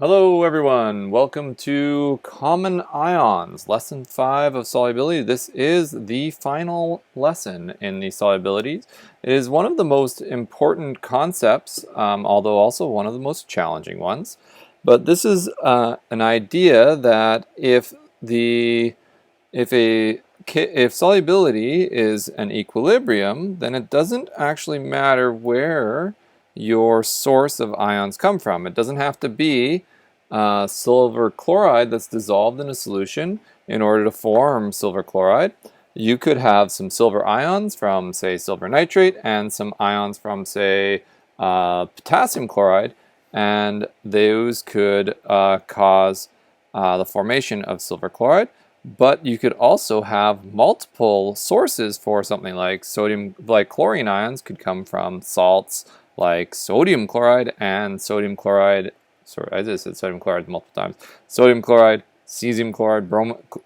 Hello everyone, welcome to Common Ions, Lesson 5 of Solubility. This is the final lesson in the solubilities. It is one of the most important concepts, although also one of the most challenging ones. But this is an idea that if solubility is an equilibrium, then it doesn't actually matter where your source of ions come from. It doesn't have to be silver chloride that's dissolved in a solution in order to form silver chloride. You could have some silver ions from, say, silver nitrate and some ions from, say, potassium chloride, and those could cause the formation of silver chloride. But you could also have multiple sources for something like sodium, like chlorine ions could come from salts like sodium chloride and sodium chloride. Sorry, I just said sodium chloride multiple times. Sodium chloride, cesium chloride,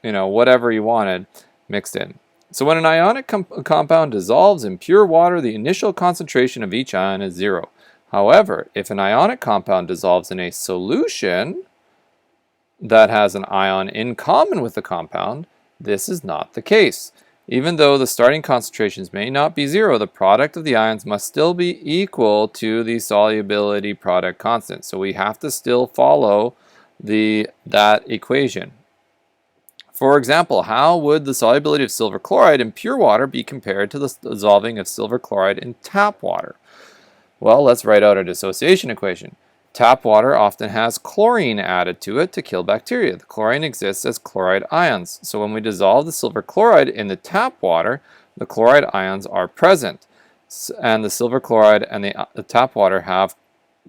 whatever you wanted mixed in. So when an ionic compound dissolves in pure water, the initial concentration of each ion is 0. However, if an ionic compound dissolves in a solution that has an ion in common with the compound, this is not the case. Even though the starting concentrations may not be 0, the product of the ions must still be equal to the solubility product constant. So we have to still follow that equation. For example, how would the solubility of silver chloride in pure water be compared to the dissolving of silver chloride in tap water? Well, let's write out our dissociation equation. Tap water often has chlorine added to it to kill bacteria. The chlorine exists as chloride ions. So when we dissolve the silver chloride in the tap water, the chloride ions are present. And the silver chloride and the tap water have,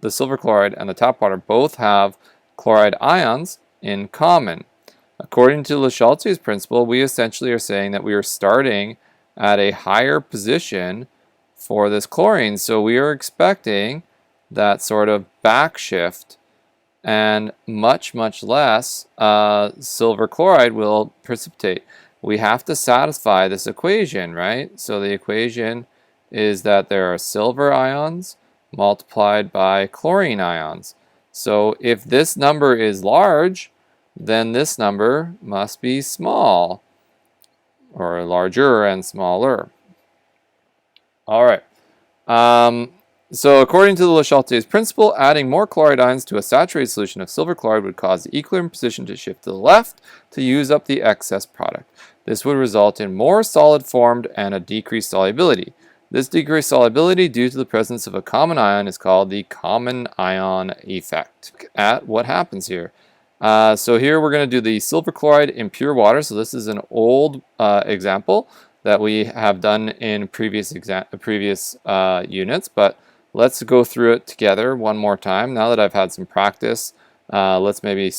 the silver chloride and the tap water both have chloride ions in common. According to Le Chaltier's principle, we essentially are saying that we are starting at a higher position for this chlorine. So we are expecting that sort of backshift, and much less silver chloride will precipitate. We have to satisfy this equation, right? So the equation is that there are silver ions multiplied by chlorine ions. So if this number is large, then this number must be small, or larger and smaller. All right. So according to the Le Chaltier's principle, adding more chloride ions to a saturated solution of silver chloride would cause the equilibrium position to shift to the left to use up the excess product. This would result in more solid formed and a decreased solubility. This decreased solubility due to the presence of a common ion is called the common ion effect. Look at what happens here. So here we're going to do the silver chloride in pure water. So this is an old example that we have done in previous units, but let's go through it together one more time. Now that I've had some practice, let's maybe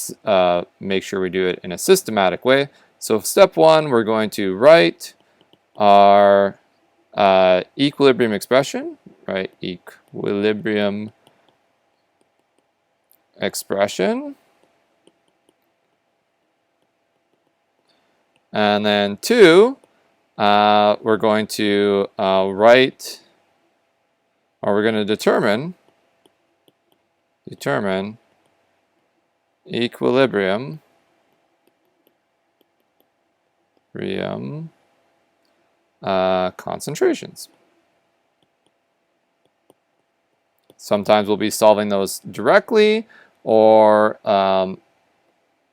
make sure we do it in a systematic way. So step 1, we're going to write our equilibrium expression, right? Equilibrium expression. And then 2, we're going to write, or we're going to determine equilibrium concentrations. Sometimes we'll be solving those directly, or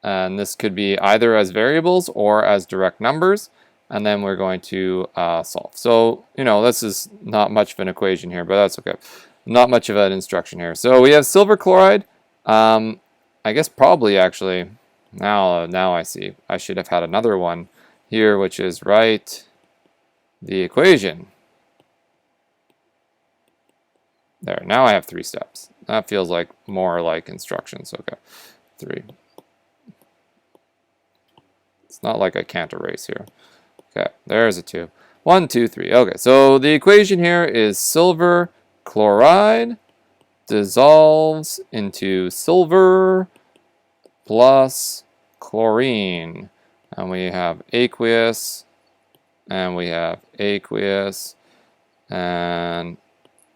and this could be either as variables or as direct numbers, and then we're going to solve. So, this is not much of an equation here, but that's okay. Not much of an instruction here. So we have silver chloride. I guess probably actually, now I see. I should have had another one here, which is write the equation. There, now I have 3 steps. That feels like more like instructions. Okay, 3. It's not like I can't erase here. Okay, there's a 2. 1, 2, 3. Okay, so the equation here is silver chloride dissolves into silver plus chlorine. And we have aqueous, and we have aqueous, and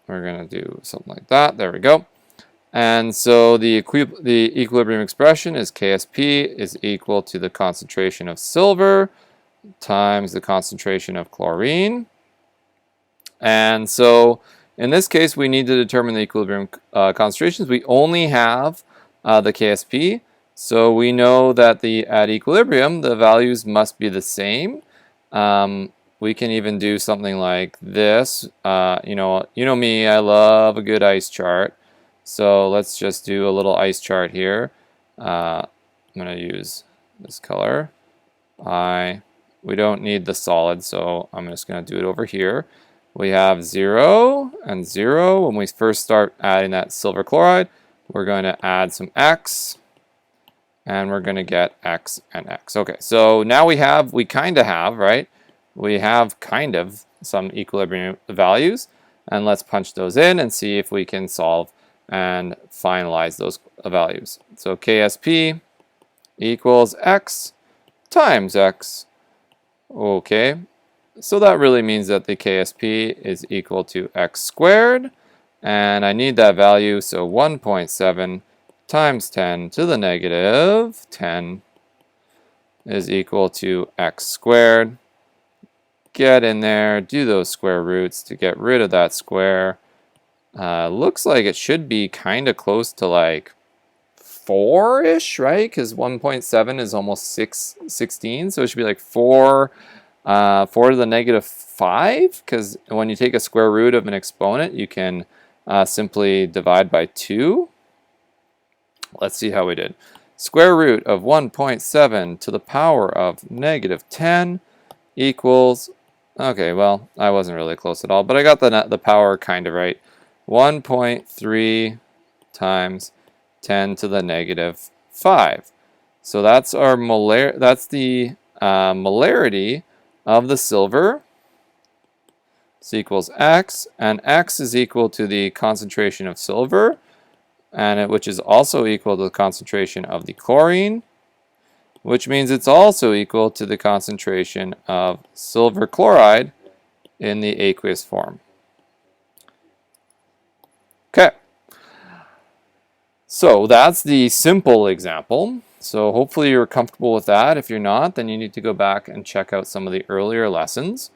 we're going to do something like that. There we go. And so the equilibrium expression is KSP is equal to the concentration of silver times the concentration of chlorine. And so in this case, we need to determine the equilibrium concentrations. We only have the KSP, so we know that at equilibrium, the values must be the same. We can even do something like this. You know me, I love a good ice chart. So let's just do a little ice chart here. I'm going to use this color. We don't need the solid, so I'm just going to do it over here. We have 0 and 0. When we first start adding that silver chloride, we're going to add some X, and we're going to get X and X. Okay, so now we kind of have, right? We have kind of some equilibrium values, and let's punch those in and see if we can solve and finalize those values. So KSP equals X times X. Okay, so that really means that the KSP is equal to X squared, and I need that value, so 1.7 times 10 to the negative 10 is equal to X squared. Get in there, do those square roots to get rid of that square. Looks like it should be kind of close to like 4-ish, right? Because 1.7 is almost 16, so it should be like 4 to the negative 5, because when you take a square root of an exponent, you can simply divide by 2. Let's see how we did. Square root of 1.7 to the power of negative 10 equals, okay, well, I wasn't really close at all, but I got the power kind of right. 1.3 times 10 to the negative 5. So that's our the molarity of the silver. This equals X, and X is equal to the concentration of silver, and which is also equal to the concentration of the chlorine, which means it's also equal to the concentration of silver chloride in the aqueous form. Okay, so that's the simple example. So hopefully you're comfortable with that. If you're not, then you need to go back and check out some of the earlier lessons.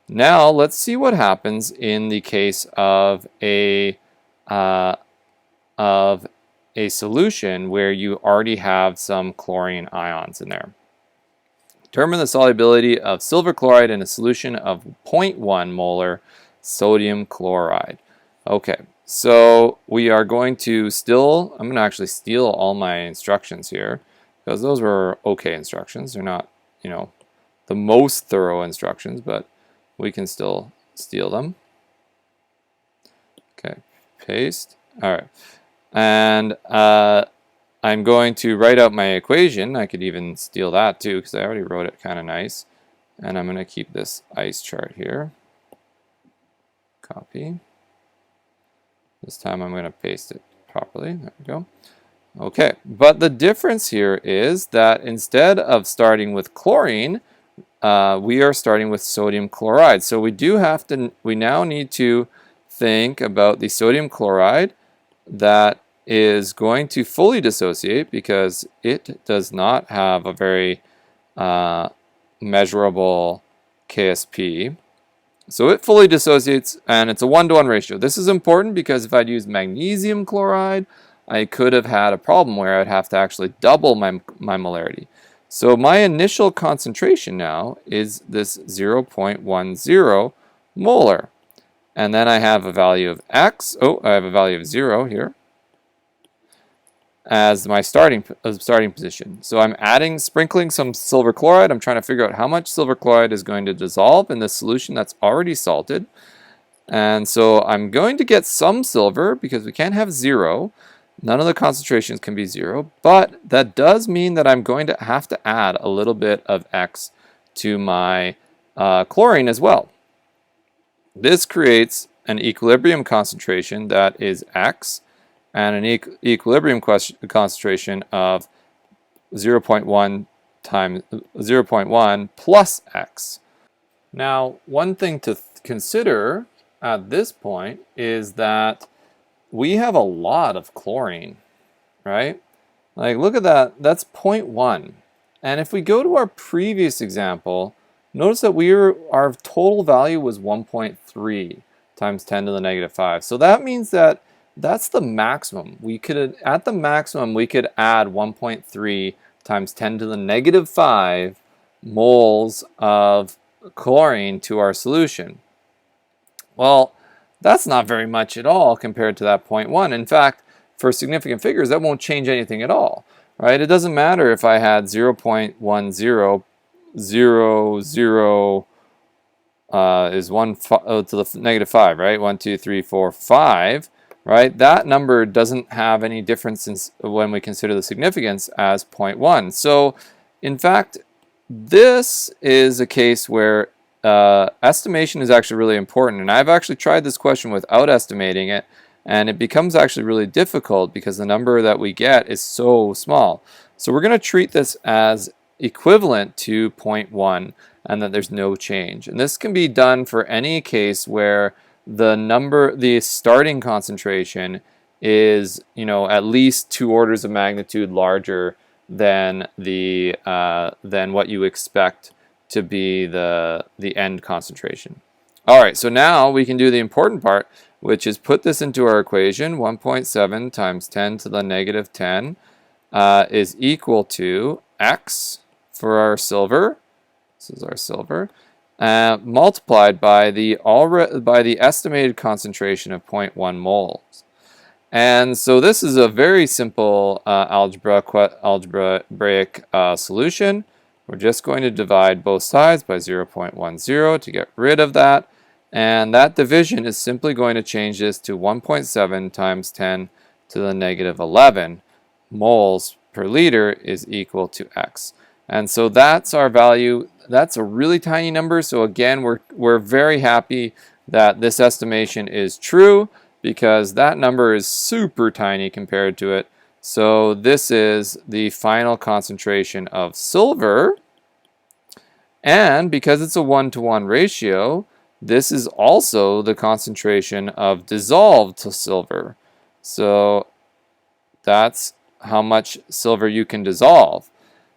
Now let's see what happens in the case of a solution where you already have some chlorine ions in there. Determine the solubility of silver chloride in a solution of 0.1 molar sodium chloride. Okay, so we are going to I'm going to actually steal all my instructions here, because those were okay instructions. They're not, the most thorough instructions, but we can still steal them. Okay, paste. All right. And I'm going to write out my equation. I could even steal that too, because I already wrote it kind of nice. And I'm going to keep this ice chart here. Copy. This time I'm going to paste it properly. There we go. Okay, but the difference here is that instead of starting with chlorine, we are starting with sodium chloride. So we now need to think about the sodium chloride that is going to fully dissociate, because it does not have a very measurable KSP. So it fully dissociates, and it's a 1-to-1 ratio. This is important because if I'd used magnesium chloride, I could have had a problem where I'd have to actually double my molarity. So my initial concentration now is this 0.10 molar. And then I have a value of X. Oh, I have a value of 0 here as my starting position. So I'm sprinkling some silver chloride. I'm trying to figure out how much silver chloride is going to dissolve in the solution that's already salted. And so I'm going to get some silver, because we can't have 0. None of the concentrations can be 0, but that does mean that I'm going to have to add a little bit of X to my chlorine as well. This creates an equilibrium concentration that is X, and an equilibrium concentration of 0.1 plus X. Now, one thing to consider at this point is that we have a lot of chlorine, right? Like, look at that, that's 0.1. And if we go to our previous example, notice that our total value was 1.3 times 10 to the negative 5. So that means that that's the maximum. At the maximum, we could add 1.3 times 10 to the negative 5 moles of chlorine to our solution. Well, that's not very much at all compared to that 0.1. In fact, for significant figures, that won't change anything at all, right? It doesn't matter if I had 0.1000 is 1 to the negative 5, right? 1, 2, 3, 4, 5, right? That number doesn't have any difference when we consider the significance as 0.1. So, in fact, this is a case where estimation is actually really important. And I've actually tried this question without estimating it, and it becomes actually really difficult because the number that we get is so small. So we're going to treat this as equivalent to 0.1 and that there's no change. And this can be done for any case where the starting concentration is, at least 2 orders of magnitude larger than what you expect to be the end concentration. All right, so now we can do the important part, which is put this into our equation. 1.7 times 10 to the negative 10 is equal to x for our silver. This is our silver. Multiplied by the estimated concentration of 0.1 moles. And so this is a very simple algebraic solution. We're just going to divide both sides by 0.10 to get rid of that. And that division is simply going to change this to 1.7 times 10 to the negative 11 moles per liter is equal to x. And so that's our value. That's a really tiny number. So again, we're very happy that this estimation is true because that number is super tiny compared to it. So this is the final concentration of silver. And because it's a 1-to-1 ratio, this is also the concentration of dissolved silver. So that's how much silver you can dissolve.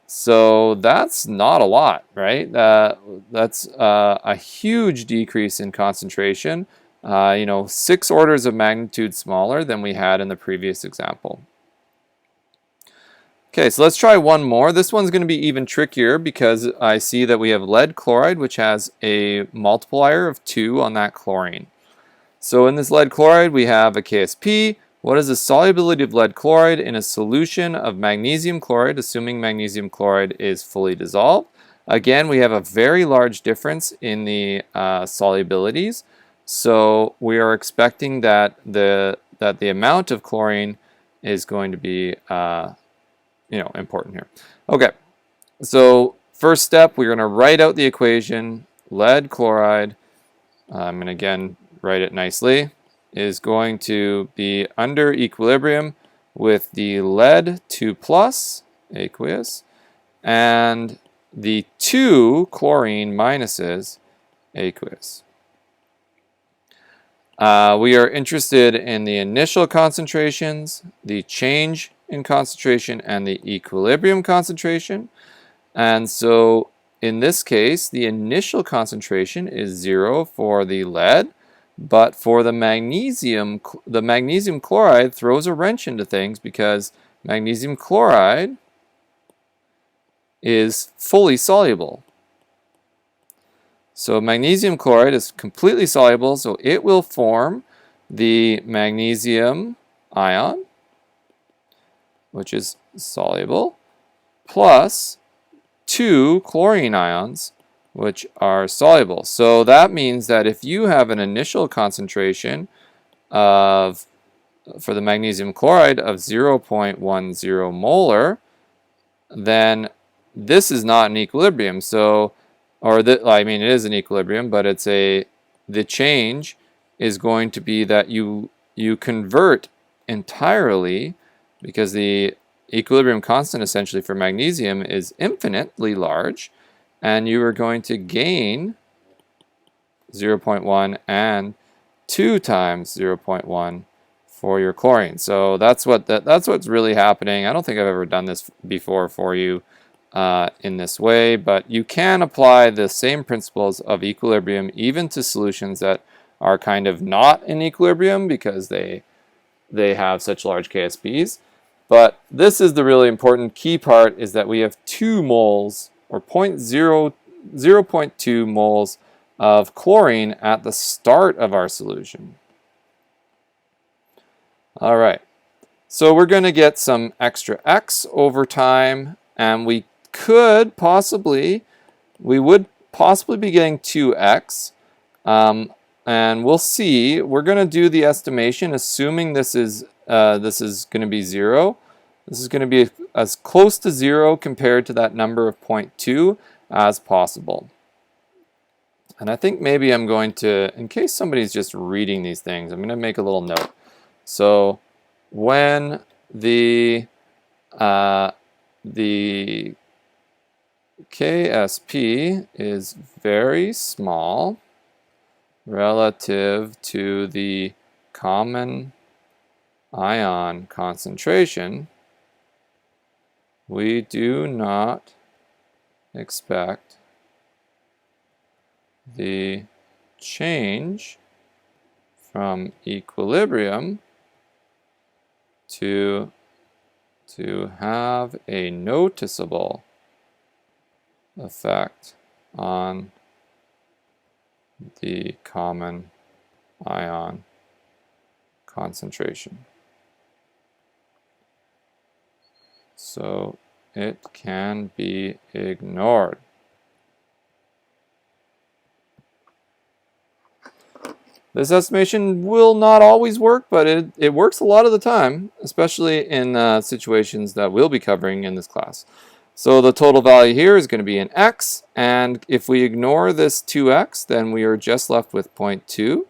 So that's not a lot, right? That's a huge decrease in concentration, 6 orders of magnitude smaller than we had in the previous example. Okay, so let's try one more. This one's going to be even trickier because I see that we have lead chloride, which has a multiplier of 2 on that chlorine. So in this lead chloride, we have a KSP. What is the solubility of lead chloride in a solution of magnesium chloride, assuming magnesium chloride is fully dissolved? Again, we have a very large difference in the solubilities. So we are expecting that the amount of chlorine is going to be important here. Okay, so first step, we're going to write out the equation. Lead chloride, I'm going to again write it nicely, is going to be under equilibrium with the lead 2+ aqueous and the 2 chlorine minuses aqueous. We are interested in the initial concentrations, the change in concentration, and the equilibrium concentration. And so in this case, the initial concentration is 0 for the lead, but for the magnesium chloride throws a wrench into things because magnesium chloride is fully soluble. So magnesium chloride is completely soluble, so it will form the magnesium ion, which is soluble, plus 2 chlorine ions, which are soluble. So that means that if you have an initial concentration for the magnesium chloride of 0.10 molar, then this is not an equilibrium. So, it is an equilibrium, but the change is going to be that you convert entirely, because the equilibrium constant essentially for magnesium is infinitely large, and you are going to gain 0.1 and 2 times 0.1 for your chlorine. So that's what's really happening. I don't think I've ever done this before for you in this way, but you can apply the same principles of equilibrium even to solutions that are kind of not in equilibrium because they have such large KSPs. But this is the really important key part, is that we have 2 moles or 0.2 moles of chlorine at the start of our solution. All right, so we're going to get some extra X over time, and we would possibly be getting 2X, and we'll see. We're going to do the estimation assuming this is going to be 0. This is going to be as close to 0 compared to that number of 0.2 as possible. And I think maybe I'm going to, in case somebody's just reading these things, I'm going to make a little note. So when the KSP is very small relative to the common ion concentration, we do not expect the change from equilibrium to have a noticeable effect on the common ion concentration. So it can be ignored. This estimation will not always work, but it works a lot of the time, especially in situations that we'll be covering in this class. So the total value here is going to be an X, and if we ignore this 2X, then we are just left with 0.2.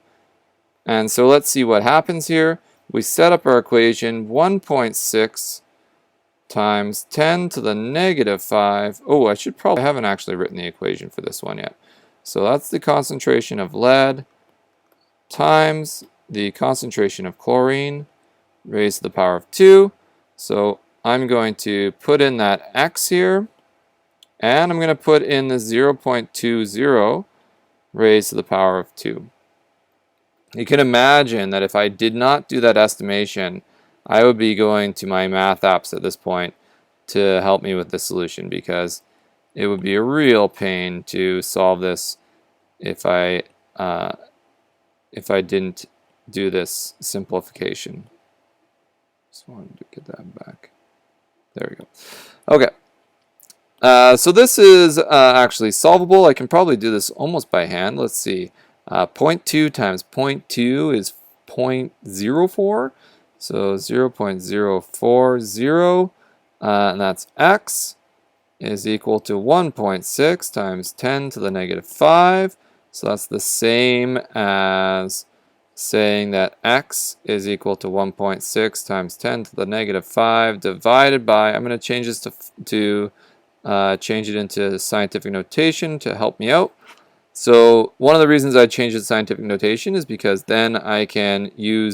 And so let's see what happens here. We set up our equation, 1.6 times 10 to the negative 5. Oh, I haven't actually written the equation for this one yet. So that's the concentration of lead times the concentration of chlorine raised to the power of 2. So I'm going to put in that X here, and I'm going to put in the 0.20 raised to the power of 2. You can imagine that if I did not do that estimation, I would be going to my math apps at this point to help me with the solution, because it would be a real pain to solve this if I didn't do this simplification. Just wanted to get that back. There we go. Okay. So this is actually solvable. I can probably do this almost by hand. Let's see. 0.2 times 0.2 is 0.04. So 0.040, and that's X, is equal to 1.6 times 10 to the negative 5. So that's the same as saying that X is equal to 1.6 times 10 to the negative 5 divided by, I'm going to change this to change it into scientific notation to help me out. So one of the reasons I changed it to scientific notation is because then I can do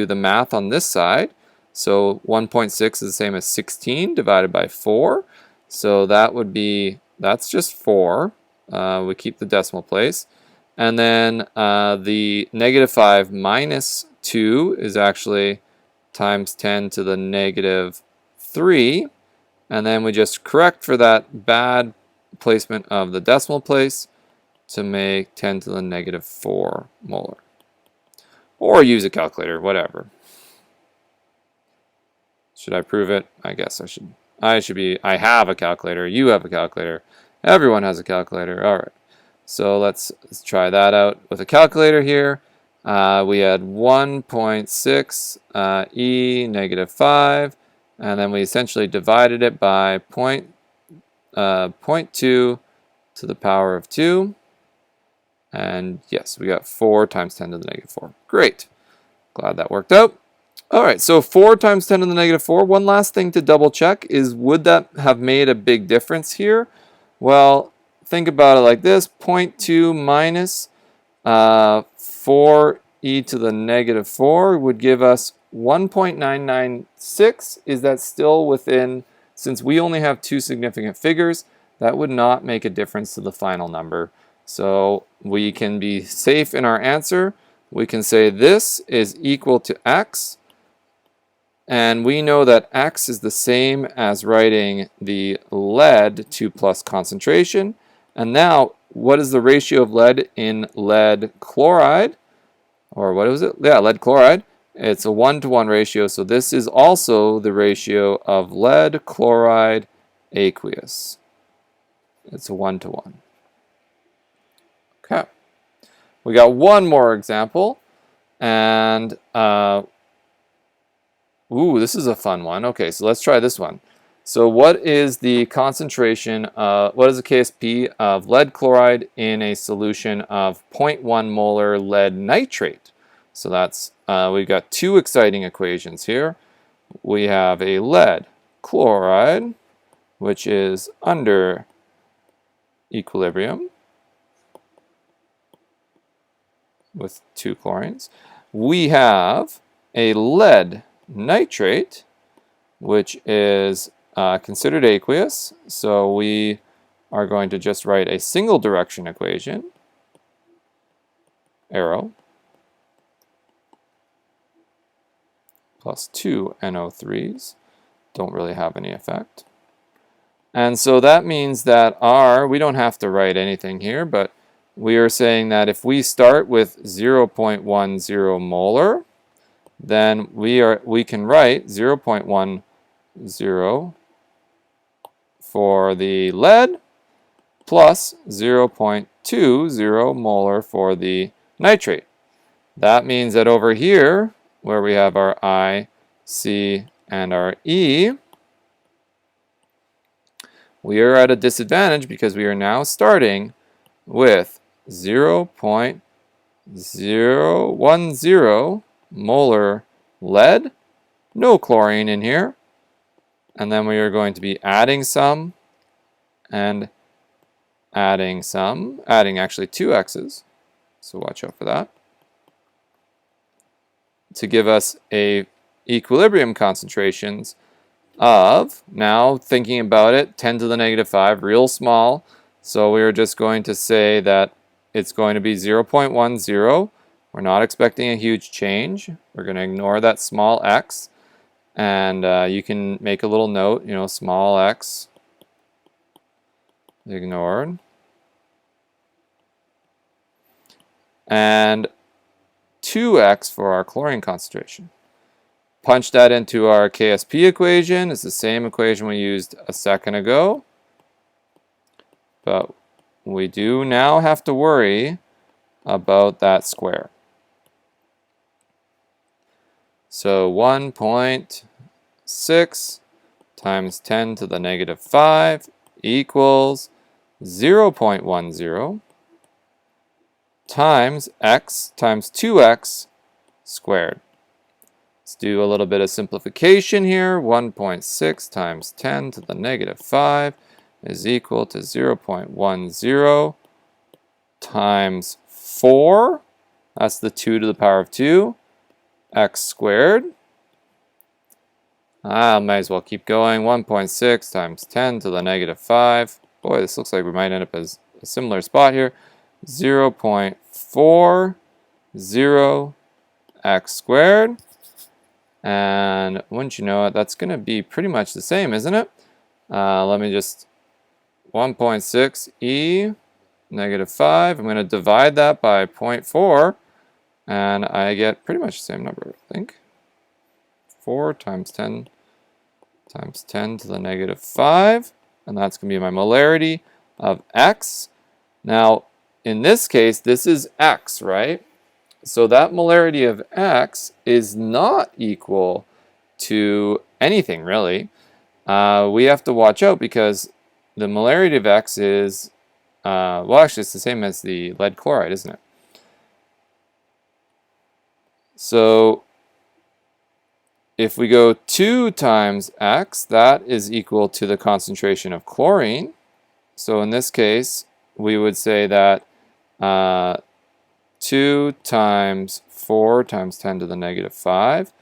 the math on this side. So 1.6 is the same as 16 divided by 4. So that's just 4. We keep the decimal place. And then the negative 5 minus 2 is actually times 10 to the negative 3. And then we just correct for that bad placement of the decimal place to make 10 to the negative 4 molar. Or use a calculator, whatever. Should I prove it? I guess I should. I have a calculator. You have a calculator. Everyone has a calculator. All right. So let's try that out with a calculator here. We had 1.6 e negative 5, and then we essentially divided it by 0.2 to the power of 2. And yes, we got 4 times 10 to the negative 4. Great. Glad that worked out. All right, so 4 times 10 to the negative 4. One last thing to double check is, would that have made a big difference here? Well, think about it like this. 0.2 minus 4e to the negative 4 would give us 1.996, is that still within, since we only have two significant figures, that would not make a difference to the final number. So we can be safe in our answer. We can say this is equal to x, and we know that x is the same as writing the lead 2 plus concentration. And now, what is the ratio of lead in lead chloride? Or what was it? Yeah, lead chloride. It's a 1-to-1 ratio, so this is also the ratio of lead chloride aqueous. It's a 1-to-1. Okay. We got one more example, and ooh, this is a fun one. Okay, so let's try this one. So what is the concentration, what is the KSP of lead chloride in a solution of 0.1 molar lead nitrate? So that's, we've got two exciting equations here. We have a lead chloride, which is under equilibrium with two chlorines. We have a lead nitrate, which is considered aqueous, so we are going to just write a single direction equation, arrow, plus 2 NO3s, don't really have any effect. And so that means that we don't have to write anything here, but we are saying that if we start with 0.10 molar, then we can write 0.10 for the lead plus 0.20 molar for the nitrate. That means that over here, where we have our I, C, and our E, we are at a disadvantage because we are now starting with 0.010 molar lead, no chlorine in here, and then we are going to be adding some and adding some, adding actually two x's, so watch out for that, to give us a equilibrium concentrations of, now thinking about it, 10 to the negative 5, real small, so we are just going to say that it's going to be 0.10. We're not expecting a huge change. We're going to ignore that small x, and you can make a little note, small x ignored. And 2x for our chlorine concentration. Punch that into our KSP equation. It's the same equation we used a second ago. But we do now have to worry about that square. So 1.6 times 10 to the negative 5 equals 0.10 times x times 2x squared. Let's do a little bit of simplification here. 1.6 times 10 to the negative 5 is equal to 0.10 times 4. That's the 2 to the power of 2. X squared. Might as well keep going. 1.6 times 10 to the negative 5. Boy, this looks like we might end up as a similar spot here. 0.40 x squared. And wouldn't you know it, that's going to be pretty much the same, isn't it? Let me just, 1.6 e negative 5. I'm going to divide that by 0.4. And I get pretty much the same number, I think. 4 times 10 to the negative 5. And that's going to be my molarity of x. Now, in this case, this is x, right? So that molarity of x is not equal to anything, really. We have to watch out because the molarity of x is, well, actually, it's the same as the lead chloride, isn't it? So if we go 2 times x, that is equal to the concentration of chlorine. So in this case, we would say that 2 times 4 times 10 to the negative 5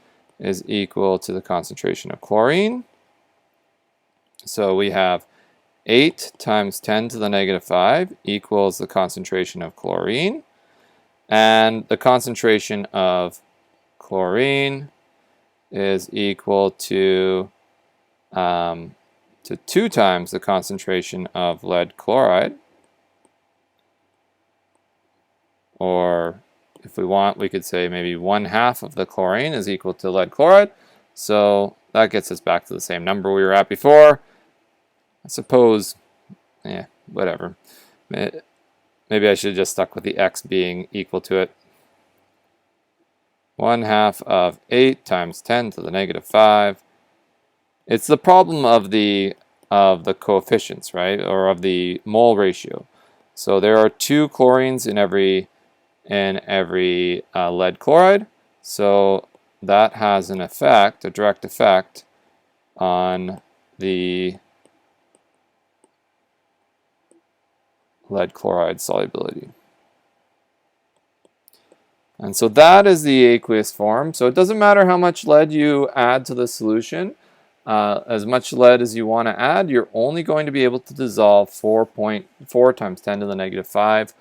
is equal to the concentration of chlorine. So we have 8 times 10 to the negative 5 equals the concentration of chlorine. And the concentration of chlorine is equal to 2 times the concentration of lead chloride. Or if we want, we could say maybe 1/2 of the chlorine is equal to lead chloride. So that gets us back to the same number we were at before. I suppose, whatever. Maybe I should have just stuck with the x being equal to it. 1/2 of 8 times 10 to the negative 5. It's the problem of the coefficients, right? Or of the mole ratio. So there are 2 chlorines in every lead chloride. So that has an effect, a direct effect, on the lead chloride solubility. And so that is the aqueous form. So it doesn't matter how much lead you add to the solution. As much lead as you want to add, you're only going to be able to dissolve 4.4 times 10 to the negative 5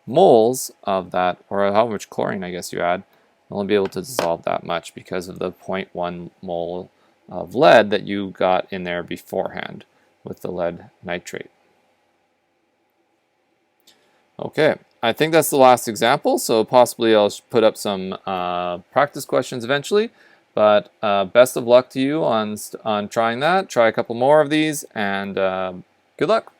moles of that, or how much chlorine I guess you add. You'll only be able to dissolve that much because of the 0.1 mole of lead that you got in there beforehand with the lead nitrate. Okay, I think that's the last example, so possibly I'll put up some practice questions eventually, but best of luck to you on trying that. Try a couple more of these, and good luck.